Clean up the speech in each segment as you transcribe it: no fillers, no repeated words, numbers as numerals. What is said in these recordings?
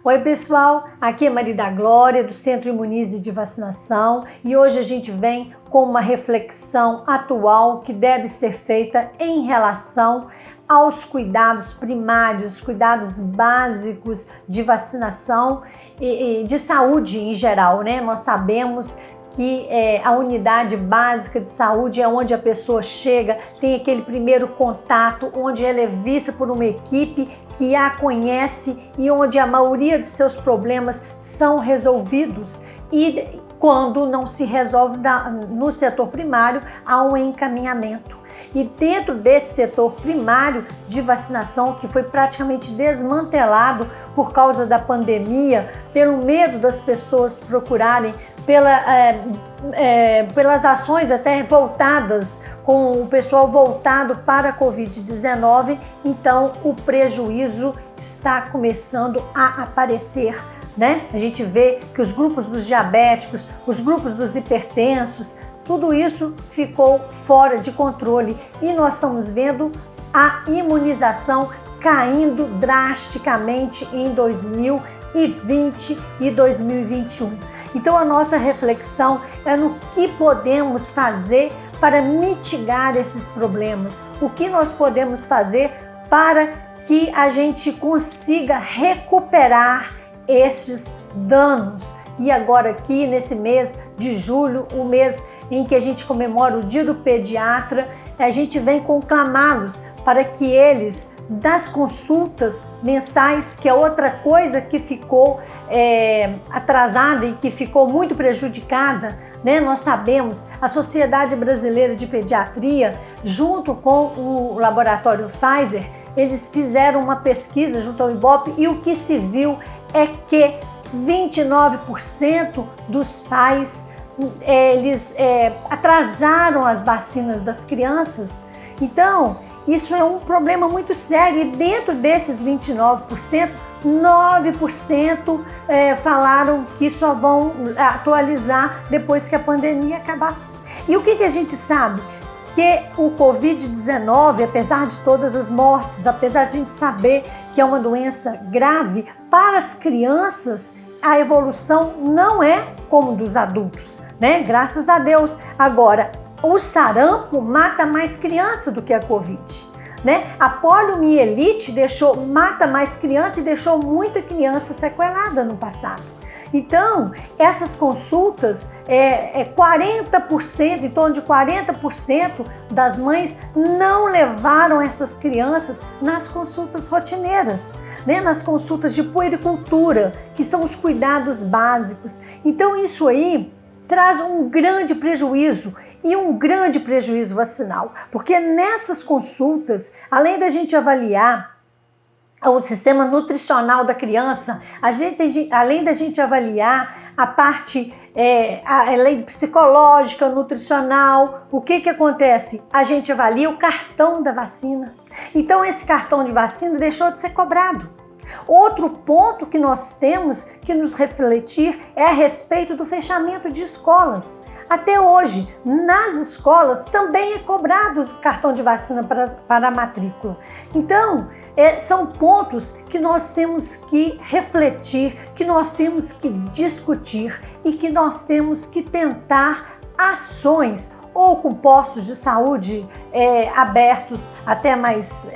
Oi pessoal, aqui é Maria da Glória do Centro Imunize de Vacinação e hoje a gente vem com uma reflexão atual que deve ser feita em relação aos cuidados primários, cuidados básicos de vacinação e de saúde em geral, né? Nós sabemos que a unidade básica de saúde é onde a pessoa chega, tem aquele primeiro contato, onde ela é vista por uma equipe que a conhece e onde a maioria de seus problemas são resolvidos. E quando não se resolve no setor primário, há um encaminhamento. E dentro desse setor primário de vacinação, que foi praticamente desmantelado por causa da pandemia, pelo medo das pessoas procurarem, pelas ações até voltadas, com o pessoal voltado para a Covid-19, então o prejuízo está começando a aparecer, né? A gente vê que os grupos dos diabéticos, os grupos dos hipertensos, tudo isso ficou fora de controle e nós estamos vendo a imunização caindo drasticamente em 2020 e 2021. Então a nossa reflexão é no que podemos fazer para mitigar esses problemas, o que nós podemos fazer para que a gente consiga recuperar estes danos. E agora aqui nesse mês de julho, o mês em que a gente comemora o Dia do Pediatra, a gente vem conclamá-los para que eles, das consultas mensais, que é outra coisa que ficou atrasada e que ficou muito prejudicada, né? Nós sabemos, a Sociedade Brasileira de Pediatria, junto com o laboratório Pfizer, eles fizeram uma pesquisa junto ao Ibope e o que se viu é que 29% dos pais eles atrasaram as vacinas das crianças. Então, isso é um problema muito sério e dentro desses 29%, 9% falaram que só vão atualizar depois que a pandemia acabar. E o que a gente sabe? Que o Covid-19, apesar de todas as mortes, apesar de a gente saber que é uma doença grave, para as crianças a evolução não é como dos adultos, né? Graças a Deus. Agora, o sarampo mata mais criança do que a Covid, né? A poliomielite mata mais criança e deixou muita criança sequelada no passado. Então, essas consultas, 40%, em torno de 40% das mães não levaram essas crianças nas consultas rotineiras, né? Nas consultas de puericultura, que são os cuidados básicos. Então, isso aí traz um grande prejuízo e um grande prejuízo vacinal, porque nessas consultas, além da gente avaliar o sistema nutricional da criança, além da gente avaliar a parte além psicológica, nutricional, o que acontece? A gente avalia o cartão da vacina. Então esse cartão de vacina deixou de ser cobrado. Outro ponto que nós temos que nos refletir é a respeito do fechamento de escolas. Até hoje, nas escolas também é cobrado o cartão de vacina para a matrícula. Então, são pontos que nós temos que refletir, que nós temos que discutir e que nós temos que tentar ações ou com postos de saúde abertos até mais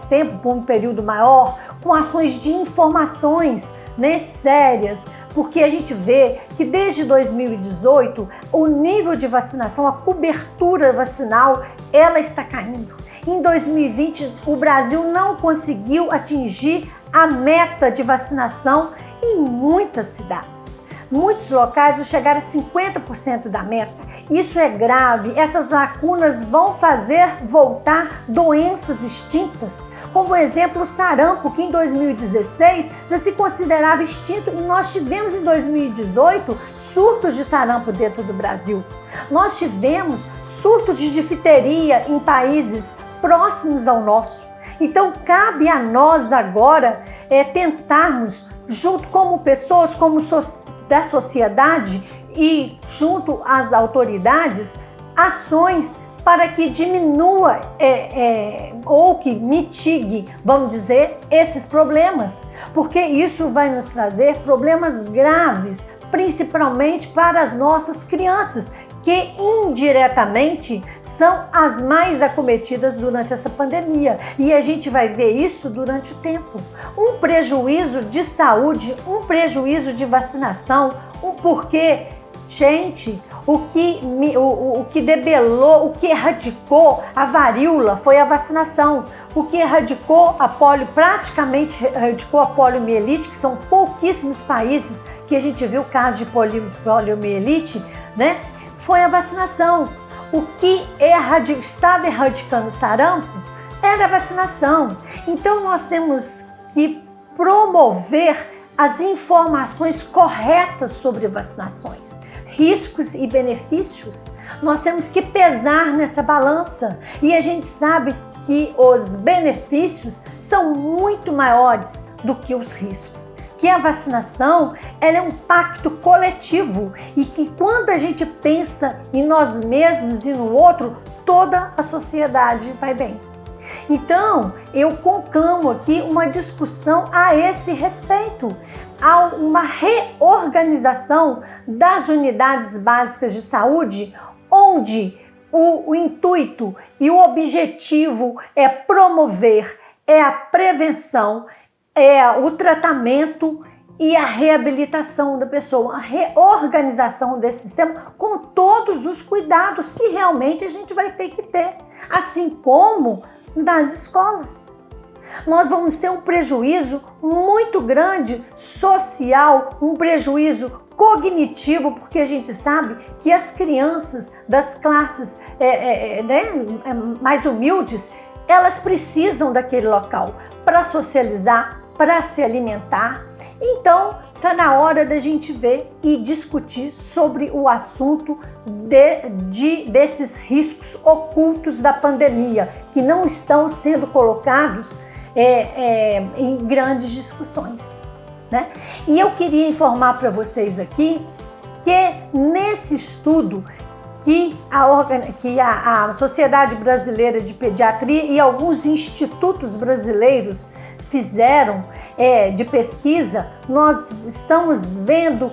tempo, por um período maior, com ações de informações, né, sérias, porque a gente vê que desde 2018 o nível de vacinação, a cobertura vacinal, ela está caindo. Em 2020 o Brasil não conseguiu atingir a meta de vacinação em muitas cidades. Muitos locais não chegaram a 50% da meta. Isso é grave. Essas lacunas vão fazer voltar doenças extintas, como exemplo o sarampo, que em 2016 já se considerava extinto e nós tivemos em 2018 surtos de sarampo dentro do Brasil. Nós tivemos surtos de difteria em países próximos ao nosso. Então cabe a nós agora tentarmos, junto como pessoas, como da sociedade e junto às autoridades, ações para que diminua ou que mitigue, vamos dizer, esses problemas, porque isso vai nos trazer problemas graves, principalmente para as nossas crianças, que indiretamente são as mais acometidas durante essa pandemia. E a gente vai ver isso durante o tempo. Um prejuízo de saúde, um prejuízo de vacinação, porque, gente, o que debelou, o que erradicou a varíola foi a vacinação. O que erradicou a praticamente erradicou a poliomielite, que são pouquíssimos países que a gente viu casos de poliomielite, né? Foi a vacinação. O que estava erradicando o sarampo era a vacinação. Então nós temos que promover as informações corretas sobre vacinações, riscos e benefícios. Nós temos que pesar nessa balança e a gente sabe que os benefícios são muito maiores do que os riscos. Que a vacinação ela é um pacto coletivo e que quando a gente pensa em nós mesmos e no outro, toda a sociedade vai bem. Então, eu conclamo aqui uma discussão a esse respeito, há uma reorganização das unidades básicas de saúde, onde o intuito e o objetivo é promover, a prevenção, o tratamento e a reabilitação da pessoa, a reorganização desse sistema com todos os cuidados que realmente a gente vai ter que ter, assim como nas escolas. Nós vamos ter um prejuízo muito grande social, um prejuízo cognitivo, porque a gente sabe que as crianças das classes mais humildes, elas precisam daquele local para socializar, para se alimentar. Então, está na hora da gente ver e discutir sobre o assunto desses riscos ocultos da pandemia, que não estão sendo colocados em grandes discussões, né? E eu queria informar para vocês aqui que nesse estudo que a Sociedade Brasileira de Pediatria e alguns institutos brasileiros fizeram de pesquisa, nós estamos vendo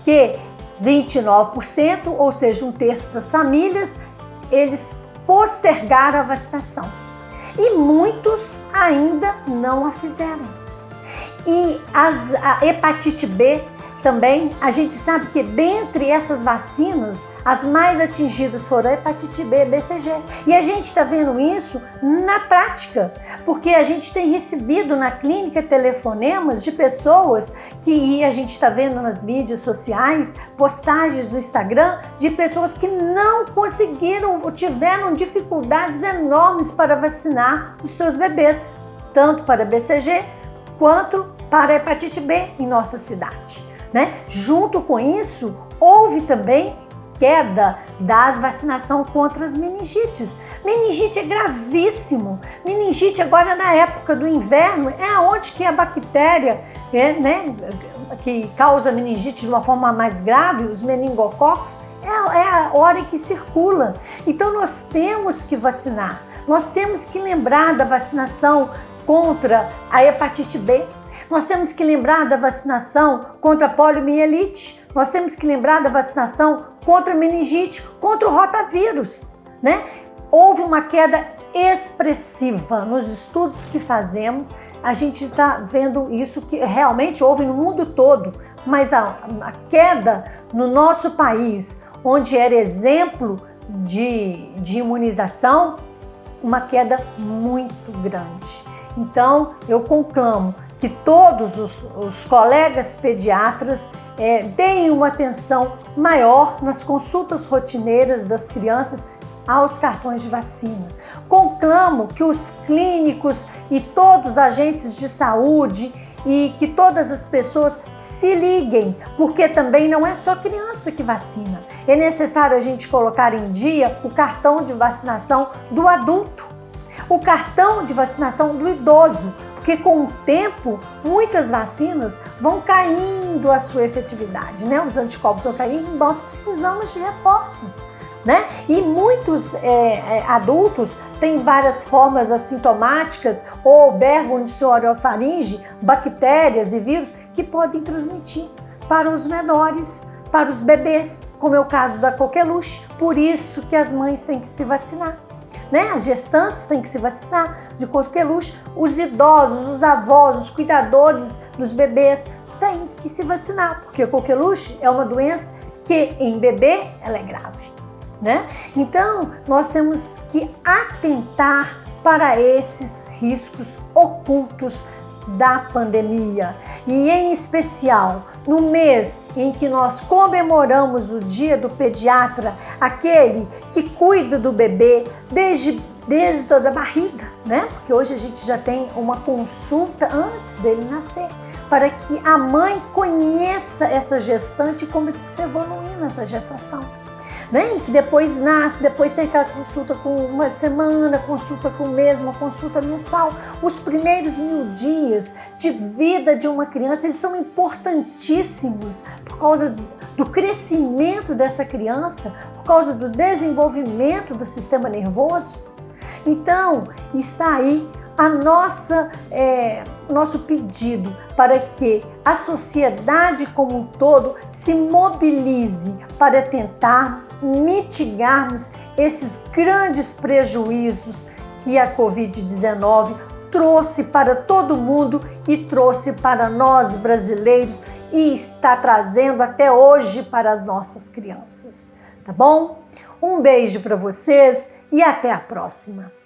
que 29%, ou seja, um terço das famílias, eles postergaram a vacinação. E muitos ainda não a fizeram. E a hepatite B também, a gente sabe que dentre essas vacinas, as mais atingidas foram a hepatite B e BCG. E a gente está vendo isso na prática, porque a gente tem recebido na clínica telefonemas de pessoas que a gente está vendo nas mídias sociais, postagens no Instagram, de pessoas que não conseguiram, tiveram dificuldades enormes para vacinar os seus bebês, tanto para BCG quanto para a hepatite B em nossa cidade, né? Junto com isso, houve também queda das vacinação contra as meningites. Meningite é gravíssimo. Meningite agora na época do inverno é onde que a bactéria, que causa meningite de uma forma mais grave, os meningococos, é a hora em que circula. Então nós temos que vacinar. Nós temos que lembrar da vacinação contra a hepatite B. Nós temos que lembrar da vacinação contra a poliomielite, nós temos que lembrar da vacinação contra a meningite, contra o rotavírus, né? Houve uma queda expressiva nos estudos que fazemos, a gente está vendo isso que realmente houve no mundo todo, mas a queda no nosso país, onde era exemplo de imunização, uma queda muito grande. Então, eu conclamo que todos os colegas pediatras deem uma atenção maior nas consultas rotineiras das crianças aos cartões de vacina. Conclamo que os clínicos e todos os agentes de saúde e que todas as pessoas se liguem, porque também não é só criança que vacina. É necessário a gente colocar em dia o cartão de vacinação do adulto, o cartão de vacinação do idoso, porque com o tempo, muitas vacinas vão caindo a sua efetividade, né? Os anticorpos vão caindo e nós precisamos de reforços. né? E muitos adultos têm várias formas assintomáticas ou bergoniofaringe, bactérias e vírus que podem transmitir para os menores, para os bebês, como é o caso da coqueluche. Por isso que as mães têm que se vacinar, né? As gestantes têm que se vacinar de coqueluche, os idosos, os avós, os cuidadores dos bebês têm que se vacinar, porque a coqueluche é uma doença que em bebê ela é grave, né? Então, nós temos que atentar para esses riscos ocultos da pandemia. E em especial, no mês em que nós comemoramos o Dia do Pediatra, aquele que cuida do bebê desde a barriga, né? Porque hoje a gente já tem uma consulta antes dele nascer, para que a mãe conheça essa gestante e como está evoluindo essa gestação, né? E que depois nasce, depois tem aquela consulta com uma semana, consulta com um mês, uma consulta mensal. Os primeiros 1000 dias de vida de uma criança, eles são importantíssimos por causa do crescimento dessa criança, por causa do desenvolvimento do sistema nervoso. Então, está aí a nosso pedido para que a sociedade como um todo se mobilize para tentar mitigarmos esses grandes prejuízos que a Covid-19 trouxe para todo mundo e trouxe para nós brasileiros e está trazendo até hoje para as nossas crianças, tá bom? Um beijo para vocês e até a próxima!